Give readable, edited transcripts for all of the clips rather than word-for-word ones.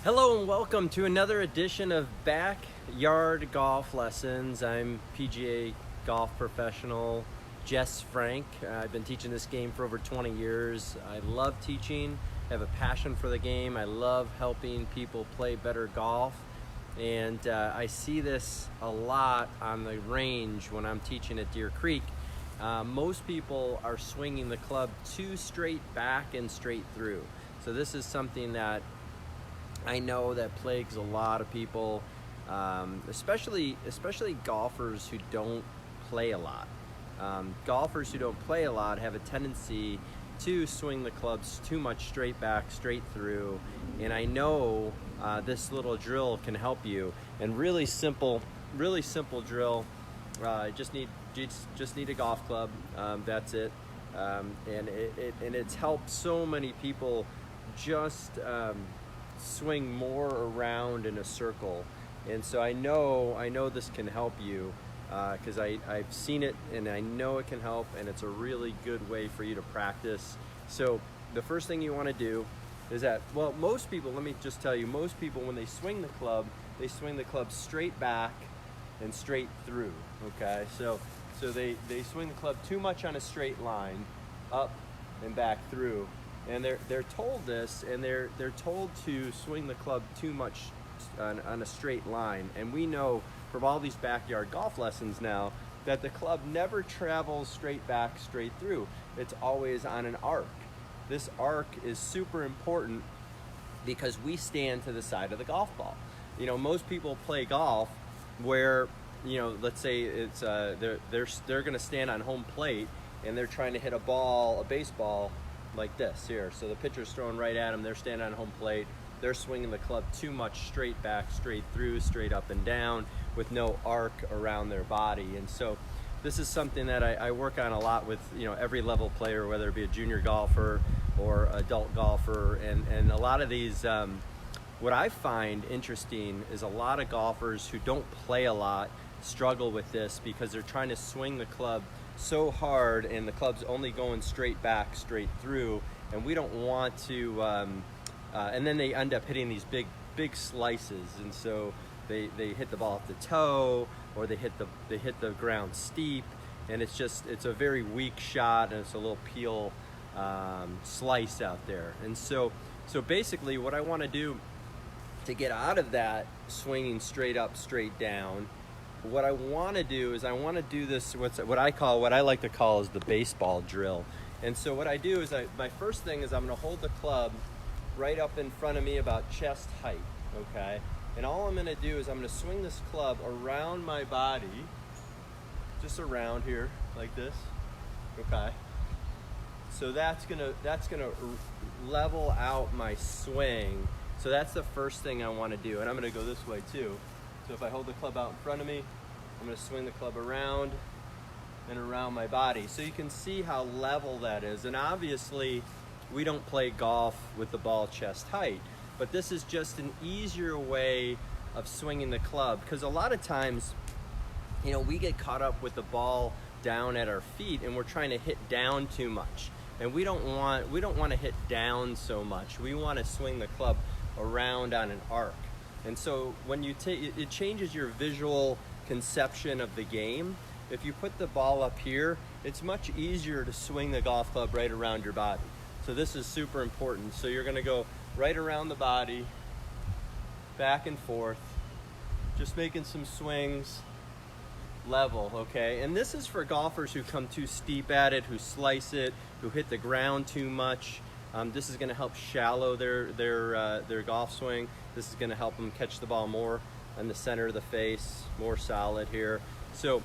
Hello and welcome to another edition of Backyard Golf Lessons. I'm PGA Golf Professional Jess Frank. I've been teaching this game for over 20 years. I love teaching. I have a passion for the game. I love helping people play better golf. And I see this a lot on the range when I'm teaching at Deer Creek. Most people are swinging the club too straight back and straight through. So this is something that I know that plagues a lot of people, especially golfers who don't play a lot. Golfers who don't play a lot have a tendency to swing the clubs too much straight back, straight through. And I know this little drill can help you. And really simple drill. Just need a golf club. That's it. And it's helped so many people just swing more around in a circle. And so I know this can help you because I've seen it and I know it can help, and it's a really good way for you to practice. So the first thing you want to do is that, well, most people, let me just tell you, most people when they swing the club, they swing the club straight back and straight through. Okay, so they swing the club too much on a straight line, up and back through. And they're told this, and they're told to swing the club too much on a straight line. And we know from all these backyard golf lessons now that the club never travels straight back, straight through. It's always on an arc. This arc is super important because we stand to the side of the golf ball. You know, most people play golf where, you know, let's say it's they're going to stand on home plate and they're trying to hit a baseball like this here. So the pitcher's throwing right at them, they're standing on home plate, they're swinging the club too much straight back, straight through, straight up and down with no arc around their body. And so this is something that I work on a lot with, you know, every level player, whether it be a junior golfer or adult golfer. And a lot of these, what I find interesting is a lot of golfers who don't play a lot struggle with this because they're trying to swing the club so hard and the club's only going straight back, straight through, and we don't want to and then they end up hitting these big slices, and so they hit the ball at the toe, or they hit the ground steep, and it's a very weak shot, and it's a little peel slice out there. And so basically what I want to do to get out of that swinging straight up, straight down, what I want to do is I want to do this, what I like to call is the baseball drill. And so what I do is my first thing is I'm going to hold the club right up in front of me about chest height, okay? And all I'm going to do is I'm going to swing this club around my body, just around here like this, okay? So that's going to level out my swing. So that's the first thing I want to do, and I'm going to go this way too. So if I hold the club out in front of me, I'm going to swing the club around and around my body. So you can see how level that is. And obviously, we don't play golf with the ball chest height, but this is just an easier way of swinging the club, because a lot of times, you know, we get caught up with the ball down at our feet and we're trying to hit down too much. And we don't want to hit down so much. We want to swing the club around on an arc. And so when you it changes your visual conception of the game. If you put the ball up here, it's much easier to swing the golf club right around your body. So this is super important. So you're going to go right around the body, back and forth, just making some swings, level, okay? And this is for golfers who come too steep at it, who slice it, who hit the ground too much. This is going to help shallow their golf swing. This is going to help them catch the ball more in the center of the face, more solid here. So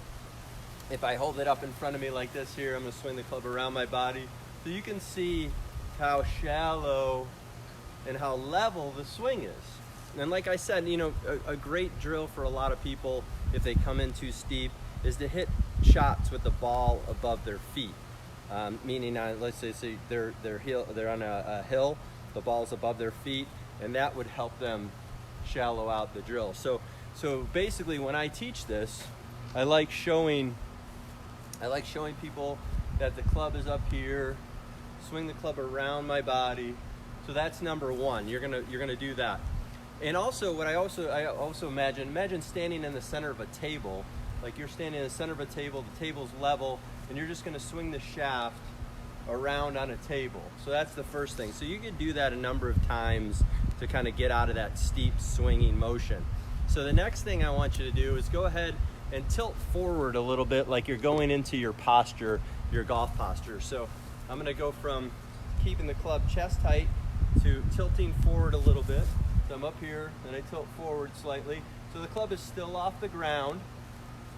if I hold it up in front of me like this here, I'm going to swing the club around my body. So you can see how shallow and how level the swing is. And like I said, you know, a great drill for a lot of people if they come in too steep is to hit shots with the ball above their feet. Meaning, let's say they're on a hill, the ball's above their feet, and that would help them shallow out the drill. So basically, when I teach this, I like showing people that the club is up here, swing the club around my body. So that's number one. You're gonna do that. And also, what I also imagine standing in the center of a table, like you're standing in the center of a table, the table's level, and you're just going to swing the shaft around on a table. So that's the first thing. So you can do that a number of times to kind of get out of that steep swinging motion. So the next thing I want you to do is go ahead and tilt forward a little bit, like you're going into your posture, your golf posture. So I'm going to go from keeping the club chest height to tilting forward a little bit. So I'm up here, and I tilt forward slightly. So the club is still off the ground.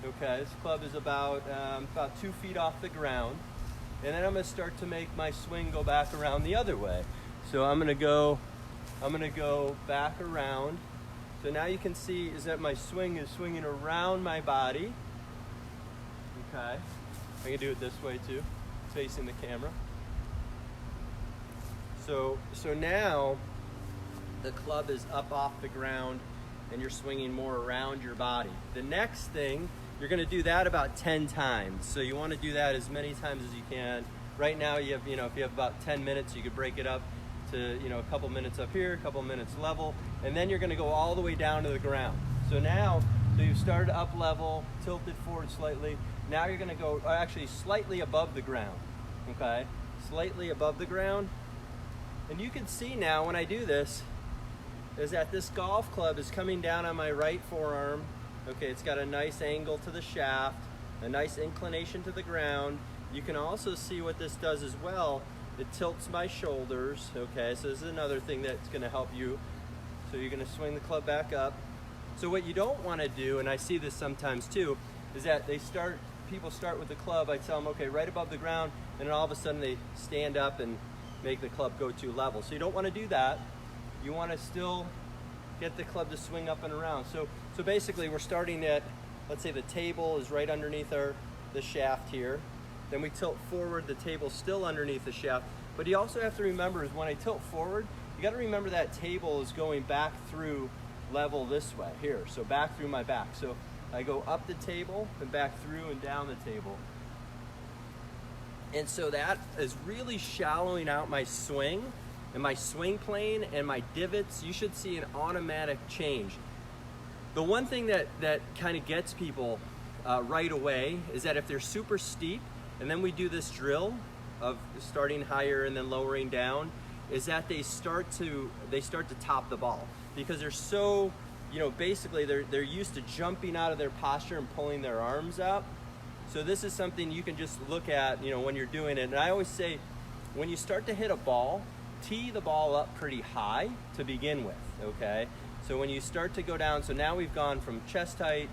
Okay, this club is about 2 feet off the ground. And then I'm going to start to make my swing go back around the other way. So I'm going to go back around. So now you can see is that my swing is swinging around my body. Okay, I can do it this way too, facing the camera. So now the club is up off the ground and you're swinging more around your body. The next thing, you're going to do that about 10 times. So you want to do that as many times as you can. Right now if you have about 10 minutes, you could break it up to, a couple minutes up here, a couple minutes level, and then you're going to go all the way down to the ground. So you've started up level, tilted forward slightly. Now you're going to go actually slightly above the ground. Okay, slightly above the ground. And you can see now when I do this, is that this golf club is coming down on my right forearm. Okay, it's got a nice angle to the shaft, a nice inclination to the ground. You can also see what this does as well. It tilts my shoulders. Okay, so this is another thing that's going to help you. So you're going to swing the club back up. So what you don't want to do, and I see this sometimes too, is that people start with the club. I tell them, okay, right above the ground, and then all of a sudden they stand up and make the club go to level. So you don't want to do that. You want to still get the club to swing up and around. So basically we're starting at, let's say the table is right underneath the shaft here. Then we tilt forward, the table's still underneath the shaft. But you also have to remember is when I tilt forward, you got to remember that table is going back through level this way here. So back through my back. So I go up the table and back through and down the table. And so that is really shallowing out my swing and my swing plane and my divots. You should see an automatic change. The one thing that kind of gets people right away is that if they're super steep, and then we do this drill of starting higher and then lowering down, is that they start to top the ball because they're so, basically they're used to jumping out of their posture and pulling their arms up. So this is something you can just look at, when you're doing it. And I always say, when you start to hit a ball, tee the ball up pretty high to begin with, okay? So when you start to go down, so now we've gone from chest height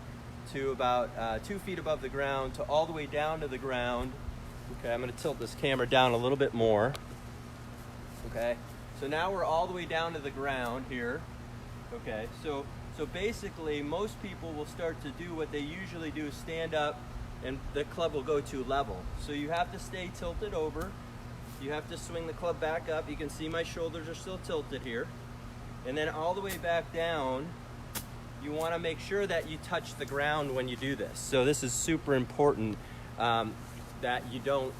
to about 2 feet above the ground to all the way down to the ground. Okay, I'm going to tilt this camera down a little bit more. Okay, so now we're all the way down to the ground here. Okay, so basically most people will start to do what they usually do, stand up, and the club will go to level. So you have to stay tilted over. You have to swing the club back up. You can see my shoulders are still tilted here. And then all the way back down, you want to make sure that you touch the ground when you do this. So this is super important that you don't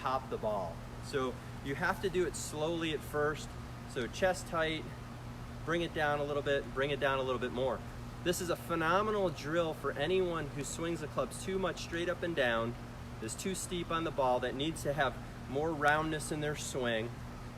top the ball. So you have to do it slowly at first. So chest height, bring it down a little bit, bring it down a little bit more. This is a phenomenal drill for anyone who swings the clubs too much straight up and down, is too steep on the ball, that needs to have more roundness in their swing,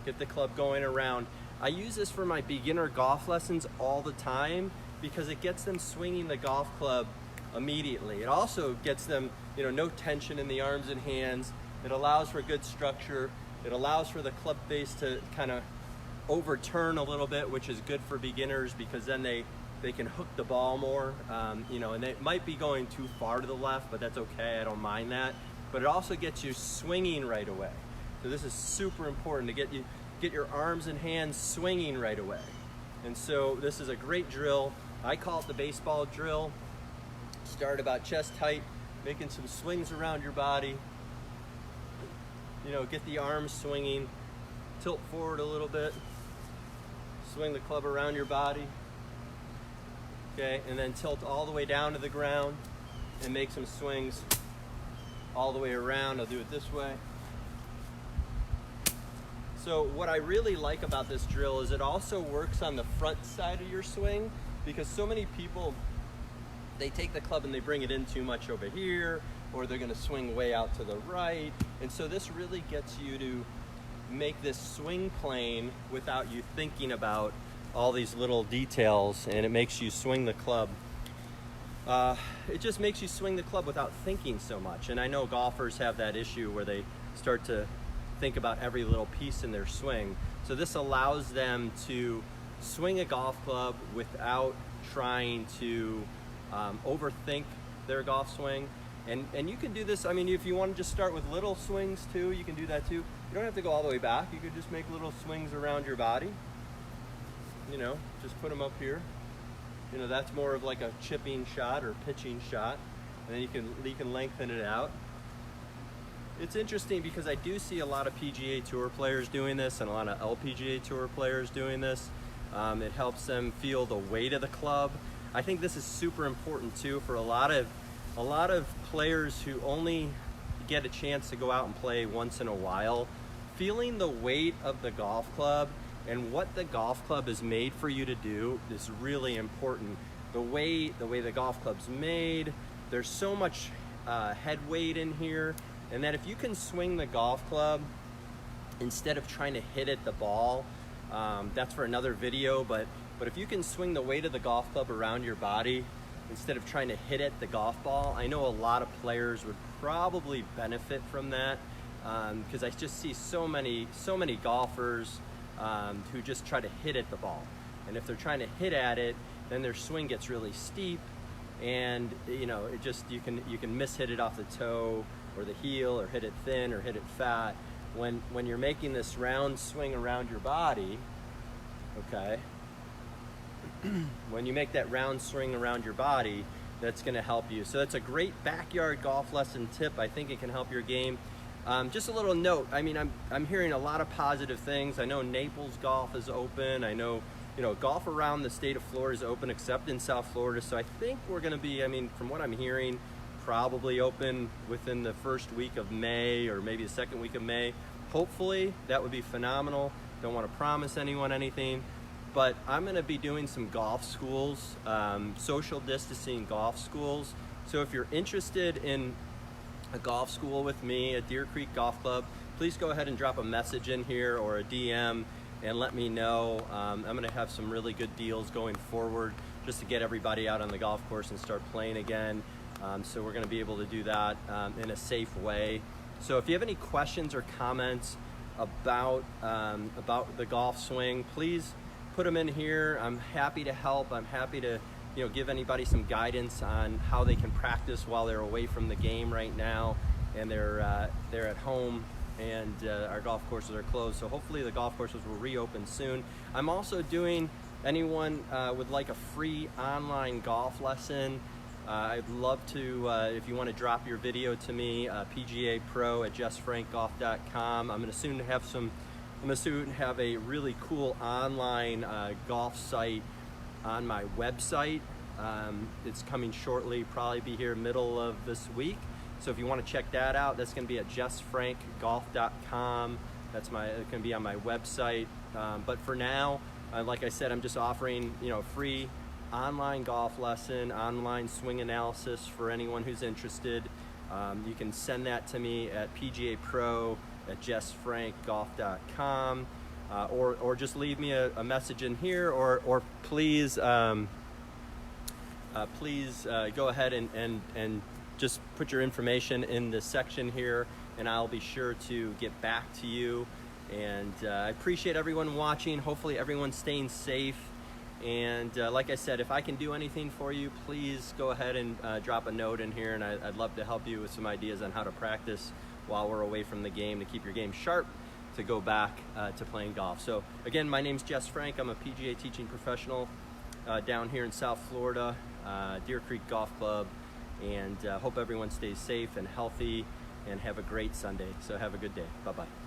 get the club going around. I use this for my beginner golf lessons all the time because it gets them swinging the golf club immediately. It also gets them, no tension in the arms and hands. It allows for good structure. It allows for the club face to kind of overturn a little bit, which is good for beginners because then they can hook the ball more, and they might be going too far to the left, but that's okay, I don't mind that. But it also gets you swinging right away. So this is super important to get your arms and hands swinging right away. And so this is a great drill. I call it the baseball drill. Start about chest height, making some swings around your body. Get the arms swinging, tilt forward a little bit, swing the club around your body. Okay, and then tilt all the way down to the ground and make some swings all the way around. I'll do it this way. So what I really like about this drill is it also works on the front side of your swing, because so many people, they take the club and they bring it in too much over here, or they're gonna swing way out to the right. And so this really gets you to make this swing plane without you thinking about all these little details, and it makes you swing the club. It just makes you swing the club without thinking so much. And I know golfers have that issue where they start to think about every little piece in their swing. So this allows them to swing a golf club without trying to overthink their golf swing. And you can do this, I mean, if you want to just start with little swings too, you can do that too. You don't have to go all the way back. You could just make little swings around your body. You know, just put them up here. You know, that's more of like a chipping shot or pitching shot. And then you can lengthen it out. It's interesting because I do see a lot of PGA Tour players doing this and a lot of LPGA Tour players doing this. It helps them feel the weight of the club. I think this is super important too for a lot of players who only get a chance to go out and play once in a while. Feeling the weight of the golf club and what the golf club is made for you to do is really important. The way the golf club's made, there's so much head weight in here, and that if you can swing the golf club instead of trying to hit at the ball, that's for another video, but if you can swing the weight of the golf club around your body instead of trying to hit at the golf ball, I know a lot of players would probably benefit from that, because I just see so many golfers who just try to hit at the ball. And if they're trying to hit at it, then their swing gets really steep, and you know, it just, you can mishit it off the toe or the heel, or hit it thin or hit it fat. When you're making this round swing around your body, okay, when you make that round swing around your body, that's going to help you. So that's a great backyard golf lesson tip. I think it can help your game. Just a little note, I mean, I'm hearing a lot of positive things. I know Naples golf is open. I know, you know, golf around the state of Florida is open except in South Florida. So I think we're going to be, I mean, from what I'm hearing, probably open within the first week of May or maybe the second week of May. Hopefully, that would be phenomenal. Don't want to promise anyone anything, but I'm going to be doing some golf schools, social distancing golf schools. So if you're interested in a golf school with me at Deer Creek Golf Club, please go ahead and drop a message in here or a DM and let me know. I'm going to have some really good deals going forward just to get everybody out on the golf course and start playing again. So we're going to be able to do that in a safe way. So if you have any questions or comments about the golf swing, please put them in here. I'm happy to help. I'm happy to, you know, give anybody some guidance on how they can practice while they're away from the game right now, and they're at home, and our golf courses are closed. So hopefully the golf courses will reopen soon. I'm also doing, anyone would like a free online golf lesson, I'd love to, if you want to drop your video to me, PGA Pro at JessFrankGolf.com. I'm going to soon have a really cool online golf site on my website. It's coming shortly, probably be here middle of this week. So if you want to check that out, that's going to be at JessFrankGolf.com. It's going to be on my website. But for now, like I said, I'm just offering, you know, free online golf lesson, online swing analysis for anyone who's interested. You can send that to me at PGA Pro at JessFrankGolf.com, or just leave me a message in here, or please go ahead and just put your information in the section here, and I'll be sure to get back to you. And I appreciate everyone watching. Hopefully everyone's staying safe. And like I said, if I can do anything for you, please go ahead and drop a note in here, and I'd love to help you with some ideas on how to practice while we're away from the game to keep your game sharp to go back to playing golf. So again, my name's Jess Frank. I'm a PGA teaching professional down here in South Florida, Deer Creek Golf Club, and hope everyone stays safe and healthy and have a great Sunday. So have a good day. Bye-bye.